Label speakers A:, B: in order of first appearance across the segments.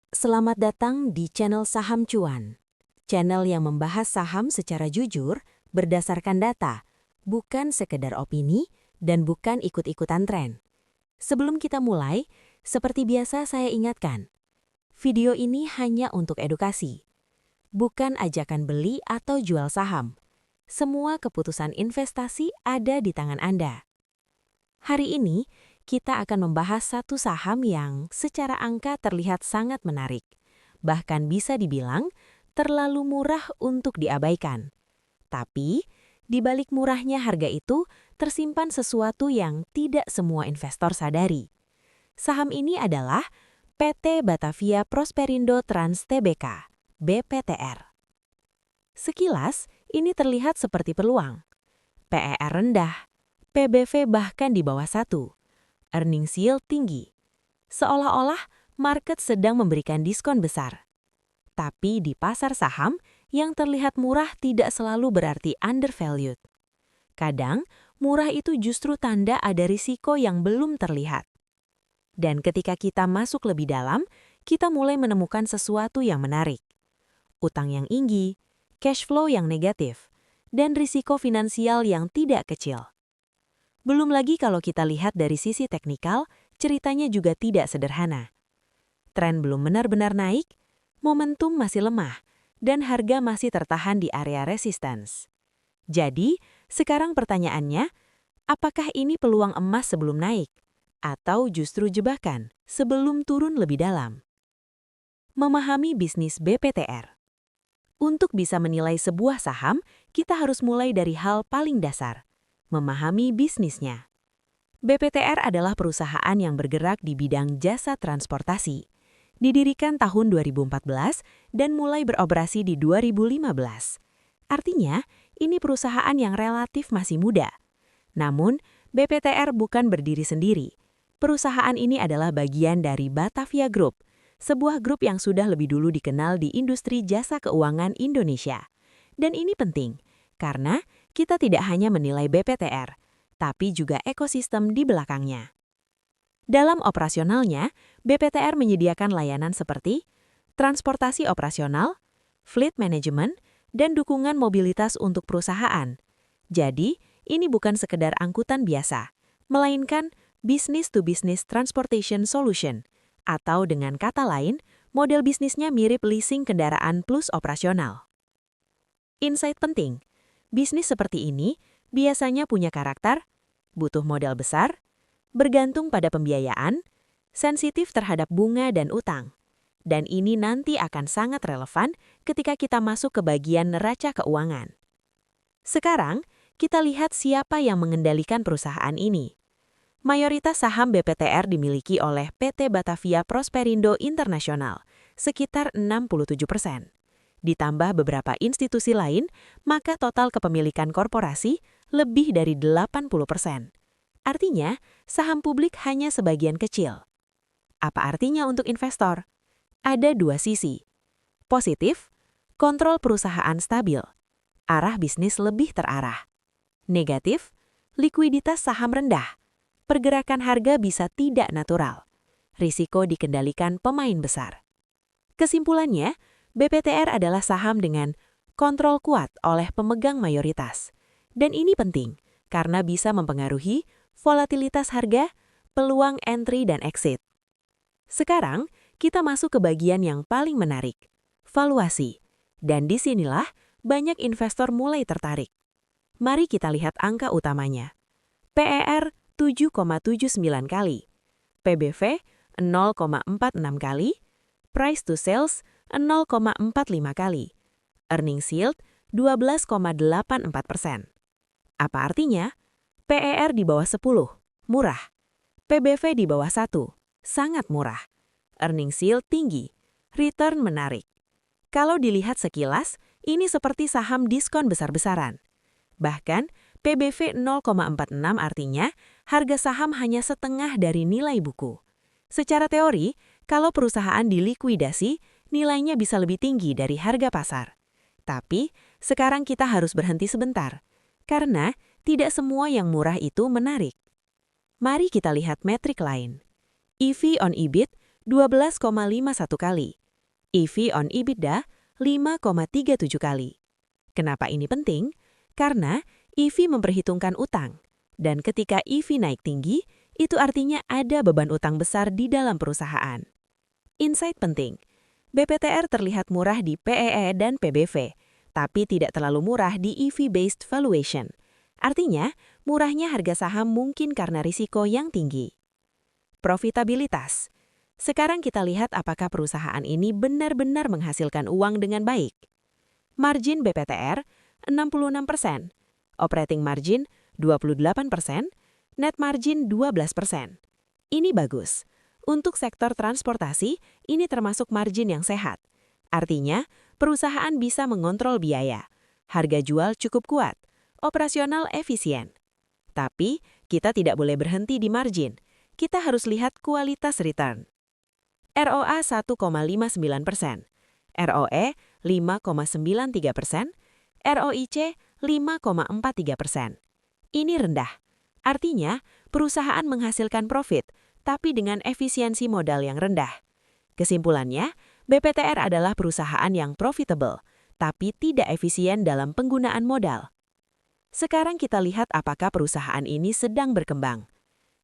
A: Selamat datang di channel Saham Cuan. Channel yang membahas saham secara jujur, berdasarkan data, bukan sekedar opini, dan bukan ikut-ikutan tren. Sebelum kita mulai, seperti biasa saya ingatkan, video ini hanya untuk edukasi, bukan ajakan beli atau jual saham. Semua keputusan investasi ada di tangan Anda. Hari ini, kita akan membahas satu saham yang secara angka terlihat sangat menarik. Bahkan bisa dibilang terlalu murah untuk diabaikan. Tapi, di balik murahnya harga itu, tersimpan sesuatu yang tidak semua investor sadari. Saham ini adalah PT Batavia Prosperindo Trans Tbk, BPTR. Sekilas, ini terlihat seperti peluang. PER rendah, PBV bahkan di bawah 1, earnings yield tinggi. Seolah-olah market sedang memberikan diskon besar. Tapi di pasar saham, yang terlihat murah tidak selalu berarti undervalued. Kadang, murah itu justru tanda ada risiko yang belum terlihat. Dan ketika kita masuk lebih dalam, kita mulai menemukan sesuatu yang menarik. Utang yang tinggi, cash flow yang negatif, dan risiko finansial yang tidak kecil. Belum lagi kalau kita lihat dari sisi teknikal, ceritanya juga tidak sederhana. Tren belum benar-benar naik, momentum masih lemah, dan harga masih tertahan di area resistance. Jadi, sekarang pertanyaannya, apakah ini peluang emas sebelum naik? Atau justru jebakan sebelum turun lebih dalam? Memahami bisnis BPTR. Untuk bisa menilai sebuah saham, kita harus mulai dari hal paling dasar, memahami bisnisnya. BPTR adalah perusahaan yang bergerak di bidang jasa transportasi. Didirikan tahun 2014 dan mulai beroperasi di 2015. Artinya, ini perusahaan yang relatif masih muda. Namun, BPTR bukan berdiri sendiri. Perusahaan ini adalah bagian dari Batavia Group, sebuah grup yang sudah lebih dulu dikenal di industri jasa keuangan Indonesia. Dan ini penting, karena kita tidak hanya menilai BPTR, tapi juga ekosistem di belakangnya. Dalam operasionalnya, BPTR menyediakan layanan seperti transportasi operasional, fleet management, dan dukungan mobilitas untuk perusahaan. Jadi, ini bukan sekedar angkutan biasa, melainkan business-to-business transportation solution, atau dengan kata lain, model bisnisnya mirip leasing kendaraan plus operasional. Insight penting, bisnis seperti ini biasanya punya karakter, butuh modal besar, bergantung pada pembiayaan, sensitif terhadap bunga dan utang. Dan ini nanti akan sangat relevan ketika kita masuk ke bagian neraca keuangan. Sekarang, kita lihat siapa yang mengendalikan perusahaan ini. Mayoritas saham BPTR dimiliki oleh PT Batavia Prosperindo International, sekitar 67%. Ditambah beberapa institusi lain, maka total kepemilikan korporasi lebih dari 80%. Artinya, saham publik hanya sebagian kecil. Apa artinya untuk investor? Ada dua sisi. Positif, kontrol perusahaan stabil. Arah bisnis lebih terarah. Negatif, likuiditas saham rendah. Pergerakan harga bisa tidak natural. Risiko dikendalikan pemain besar. Kesimpulannya, BPTR adalah saham dengan kontrol kuat oleh pemegang mayoritas. Dan ini penting, karena bisa mempengaruhi volatilitas harga, peluang entry dan exit. Sekarang, kita masuk ke bagian yang paling menarik, valuasi. Dan disinilah banyak investor mulai tertarik. Mari kita lihat angka utamanya. PER 7,79 kali, PBV 0,46 kali, price to sales 0,45 kali, earnings yield 12,84%. Apa artinya? PER di bawah 10, murah. PBV di bawah 1, sangat murah. Earnings yield tinggi, return menarik. Kalau dilihat sekilas, ini seperti saham diskon besar-besaran. Bahkan, PBV 0,46 artinya harga saham hanya setengah dari nilai buku. Secara teori, kalau perusahaan dilikuidasi, nilainya bisa lebih tinggi dari harga pasar. Tapi, sekarang kita harus berhenti sebentar, karena tidak semua yang murah itu menarik. Mari kita lihat metrik lain. EV on EBIT 12,51 kali. EV on EBITDA 5,37 kali. Kenapa ini penting? Karena EV memperhitungkan utang. Dan ketika EV naik tinggi, itu artinya ada beban utang besar di dalam perusahaan. Insight penting. BPTR terlihat murah di PEE dan PBV, tapi tidak terlalu murah di EV-based valuation. Artinya, murahnya harga saham mungkin karena risiko yang tinggi. Profitabilitas. Sekarang kita lihat apakah perusahaan ini benar-benar menghasilkan uang dengan baik. Margin BPTR 66%, operating margin 28%, net margin 12%. Ini bagus. Untuk sektor transportasi, ini termasuk margin yang sehat. Artinya, perusahaan bisa mengontrol biaya. Harga jual cukup kuat, operasional efisien. Tapi, kita tidak boleh berhenti di margin. Kita harus lihat kualitas return. ROA 1,59%, ROE 5,93%, ROIC 5,43%. Ini rendah. Artinya, perusahaan menghasilkan profit, tapi dengan efisiensi modal yang rendah. Kesimpulannya, BPTR adalah perusahaan yang profitable, tapi tidak efisien dalam penggunaan modal. Sekarang kita lihat apakah perusahaan ini sedang berkembang.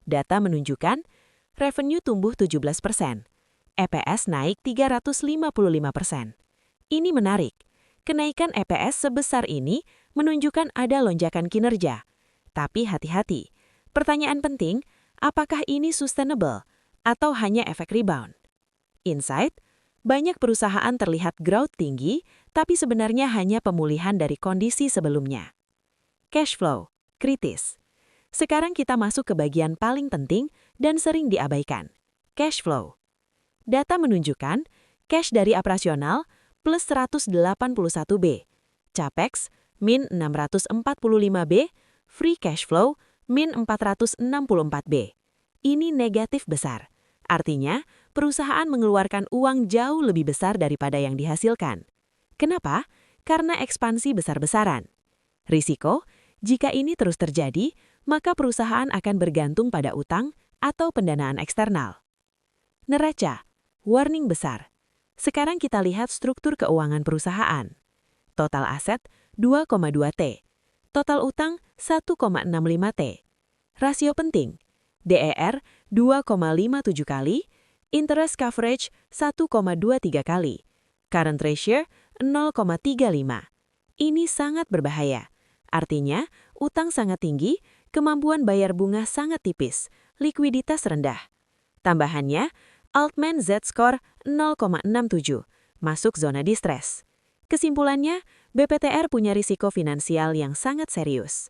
A: Data menunjukkan revenue tumbuh 17%, EPS naik 355%. Ini menarik. Kenaikan EPS sebesar ini menunjukkan ada lonjakan kinerja. Tapi hati-hati. Pertanyaan penting, apakah ini sustainable atau hanya efek rebound? Insight, banyak perusahaan terlihat growth tinggi, tapi sebenarnya hanya pemulihan dari kondisi sebelumnya. Cash flow, kritis. Sekarang kita masuk ke bagian paling penting dan sering diabaikan. Cash flow. Data menunjukkan cash dari operasional plus 181B, Capex min 645B, free cash flow min 464B. Ini negatif besar. Artinya, perusahaan mengeluarkan uang jauh lebih besar daripada yang dihasilkan. Kenapa? Karena ekspansi besar-besaran. Risiko, jika ini terus terjadi, maka perusahaan akan bergantung pada utang atau pendanaan eksternal. Neraca, warning besar. Sekarang kita lihat struktur keuangan perusahaan. Total aset 2,2T, total utang 1,65T. Rasio penting, DER 2,57 kali, interest coverage 1,23 kali, current ratio 0,35. Ini sangat berbahaya. Artinya, utang sangat tinggi, kemampuan bayar bunga sangat tipis, likuiditas rendah. Tambahannya, Altman Z-score 0,67, masuk zona distress. Kesimpulannya, BPTR punya risiko finansial yang sangat serius.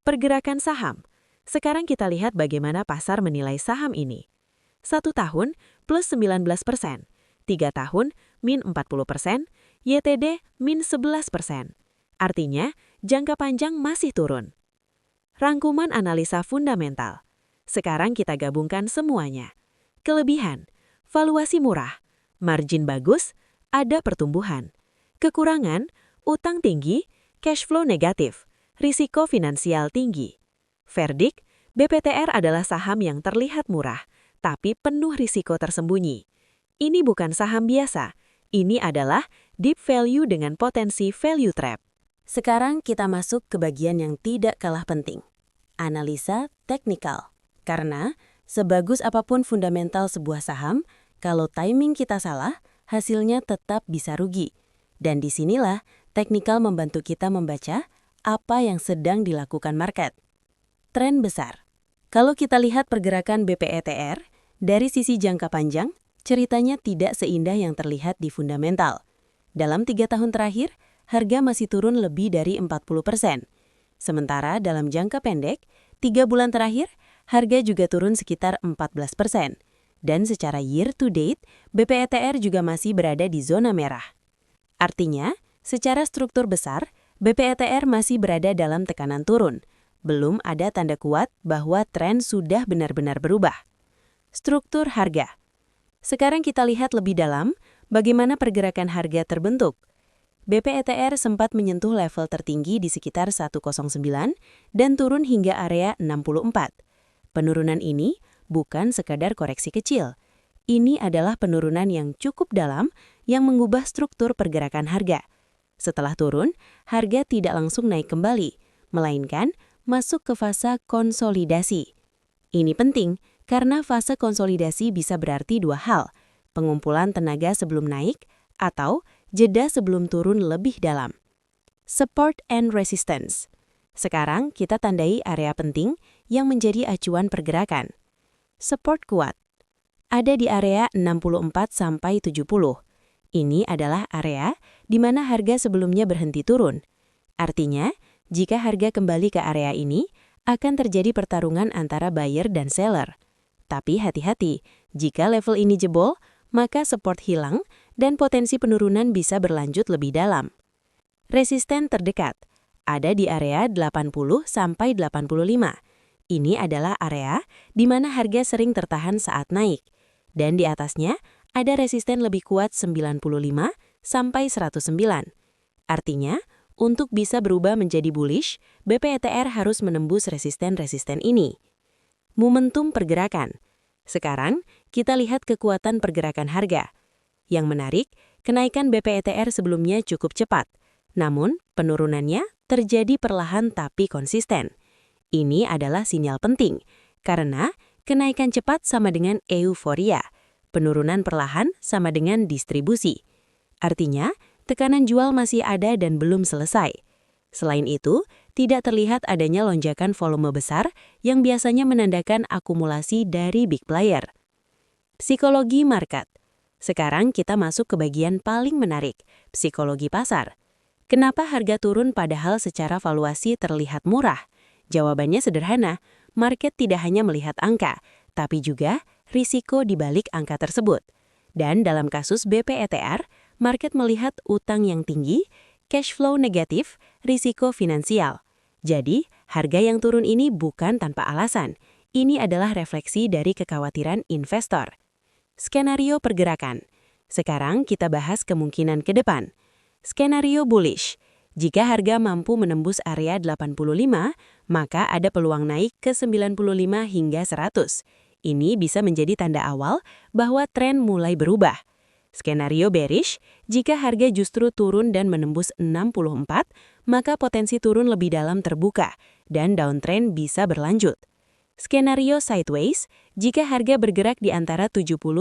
A: Pergerakan saham. Sekarang kita lihat bagaimana pasar menilai saham ini. 1 tahun plus 19%, 3 tahun min 40%, YTD min 11%. Artinya, jangka panjang masih turun. Rangkuman analisa fundamental. Sekarang kita gabungkan semuanya. Kelebihan, valuasi murah, margin bagus, ada pertumbuhan. Kekurangan, utang tinggi, cash flow negatif, risiko finansial tinggi. Verdict, BPTR adalah saham yang terlihat murah, tapi penuh risiko tersembunyi. Ini bukan saham biasa, ini adalah deep value dengan potensi value trap. Sekarang kita masuk ke bagian yang tidak kalah penting. Analisa teknikal. Karena, sebagus apapun fundamental sebuah saham, kalau timing kita salah, hasilnya tetap bisa rugi. Dan disinilah teknikal membantu kita membaca apa yang sedang dilakukan market. Tren besar. Kalau kita lihat pergerakan BPETR, dari sisi jangka panjang, ceritanya tidak seindah yang terlihat di fundamental. Dalam 3 tahun terakhir, harga masih turun lebih dari 40%. Sementara dalam jangka pendek, 3 bulan terakhir, harga juga turun sekitar 14%. Dan secara year to date, BPETR juga masih berada di zona merah. Artinya, secara struktur besar, BPETR masih berada dalam tekanan turun. Belum ada tanda kuat bahwa tren sudah benar-benar berubah. Struktur harga. Sekarang kita lihat lebih dalam bagaimana pergerakan harga terbentuk. BPETR sempat menyentuh level tertinggi di sekitar 109 dan turun hingga area 64. Penurunan ini bukan sekadar koreksi kecil. Ini adalah penurunan yang cukup dalam yang mengubah struktur pergerakan harga. Setelah turun, harga tidak langsung naik kembali, melainkan masuk ke fase konsolidasi. Ini penting karena fase konsolidasi bisa berarti dua hal, pengumpulan tenaga sebelum naik atau jeda sebelum turun lebih dalam. Support and resistance. Sekarang kita tandai area penting yang menjadi acuan pergerakan. Support kuat ada di area 64-70. Ini adalah area di mana harga sebelumnya berhenti turun. Artinya, jika harga kembali ke area ini, akan terjadi pertarungan antara buyer dan seller. Tapi hati-hati, jika level ini jebol, maka support hilang dan potensi penurunan bisa berlanjut lebih dalam. Resisten terdekat ada di area 80-85. Ini adalah area di mana harga sering tertahan saat naik. Dan di atasnya ada resisten lebih kuat 95-109. Artinya, untuk bisa berubah menjadi bullish, BPETR harus menembus resisten-resisten ini. Momentum pergerakan. Sekarang, kita lihat kekuatan pergerakan harga. Yang menarik, kenaikan BPETR sebelumnya cukup cepat. Namun, penurunannya terjadi perlahan tapi konsisten. Ini adalah sinyal penting, karena kenaikan cepat sama dengan euforia. Penurunan perlahan sama dengan distribusi. Artinya, tekanan jual masih ada dan belum selesai. Selain itu, tidak terlihat adanya lonjakan volume besar yang biasanya menandakan akumulasi dari big player. Psikologi market. Sekarang kita masuk ke bagian paling menarik, psikologi pasar. Kenapa harga turun padahal secara valuasi terlihat murah? Jawabannya sederhana, market tidak hanya melihat angka, tapi juga risiko di balik angka tersebut. Dan dalam kasus BPETR, market melihat utang yang tinggi, cash flow negatif, risiko finansial. Jadi, harga yang turun ini bukan tanpa alasan. Ini adalah refleksi dari kekhawatiran investor. Skenario pergerakan. Sekarang kita bahas kemungkinan ke depan. Skenario bullish. Jika harga mampu menembus area 85, maka ada peluang naik ke 95 hingga 100. Ini bisa menjadi tanda awal bahwa tren mulai berubah. Skenario bearish, jika harga justru turun dan menembus 64, maka potensi turun lebih dalam terbuka dan downtrend bisa berlanjut. Skenario sideways, jika harga bergerak di antara 70-85,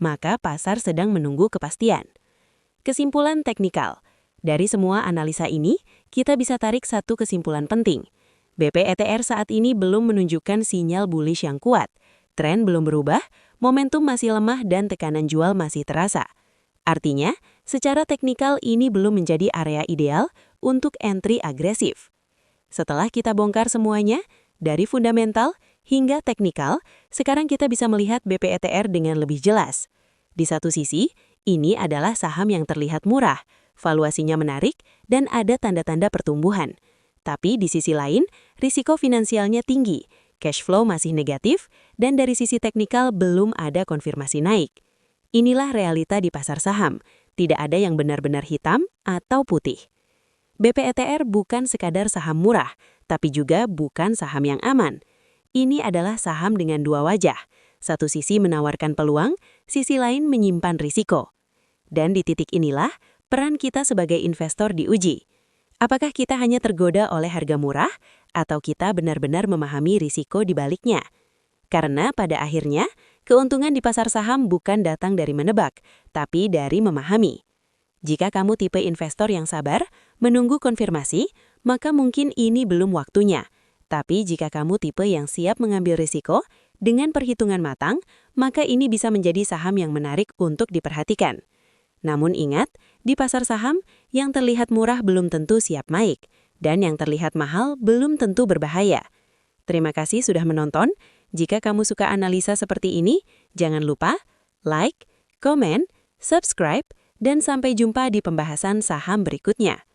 A: maka pasar sedang menunggu kepastian. Kesimpulan teknikal. Dari semua analisa ini, kita bisa tarik satu kesimpulan penting. BPETR saat ini belum menunjukkan sinyal bullish yang kuat. Tren belum berubah, momentum masih lemah dan tekanan jual masih terasa. Artinya, secara teknikal ini belum menjadi area ideal untuk entry agresif. Setelah kita bongkar semuanya, dari fundamental hingga teknikal, sekarang kita bisa melihat BPETR dengan lebih jelas. Di satu sisi, ini adalah saham yang terlihat murah, valuasinya menarik, dan ada tanda-tanda pertumbuhan. Tapi di sisi lain, risiko finansialnya tinggi, cash flow masih negatif, dan dari sisi teknikal belum ada konfirmasi naik. Inilah realita di pasar saham, tidak ada yang benar-benar hitam atau putih. BPETR bukan sekadar saham murah, tapi juga bukan saham yang aman. Ini adalah saham dengan dua wajah. Satu sisi menawarkan peluang, sisi lain menyimpan risiko. Dan di titik inilah, peran kita sebagai investor diuji. Apakah kita hanya tergoda oleh harga murah, atau kita benar-benar memahami risiko di baliknya? Karena pada akhirnya, keuntungan di pasar saham bukan datang dari menebak, tapi dari memahami. Jika kamu tipe investor yang sabar, menunggu konfirmasi, maka mungkin ini belum waktunya. Tapi jika kamu tipe yang siap mengambil risiko, dengan perhitungan matang, maka ini bisa menjadi saham yang menarik untuk diperhatikan. Namun ingat, di pasar saham, yang terlihat murah belum tentu siap naik, dan yang terlihat mahal belum tentu berbahaya. Terima kasih sudah menonton. Jika kamu suka analisa seperti ini, jangan lupa like, komen, subscribe, dan sampai jumpa di pembahasan saham berikutnya.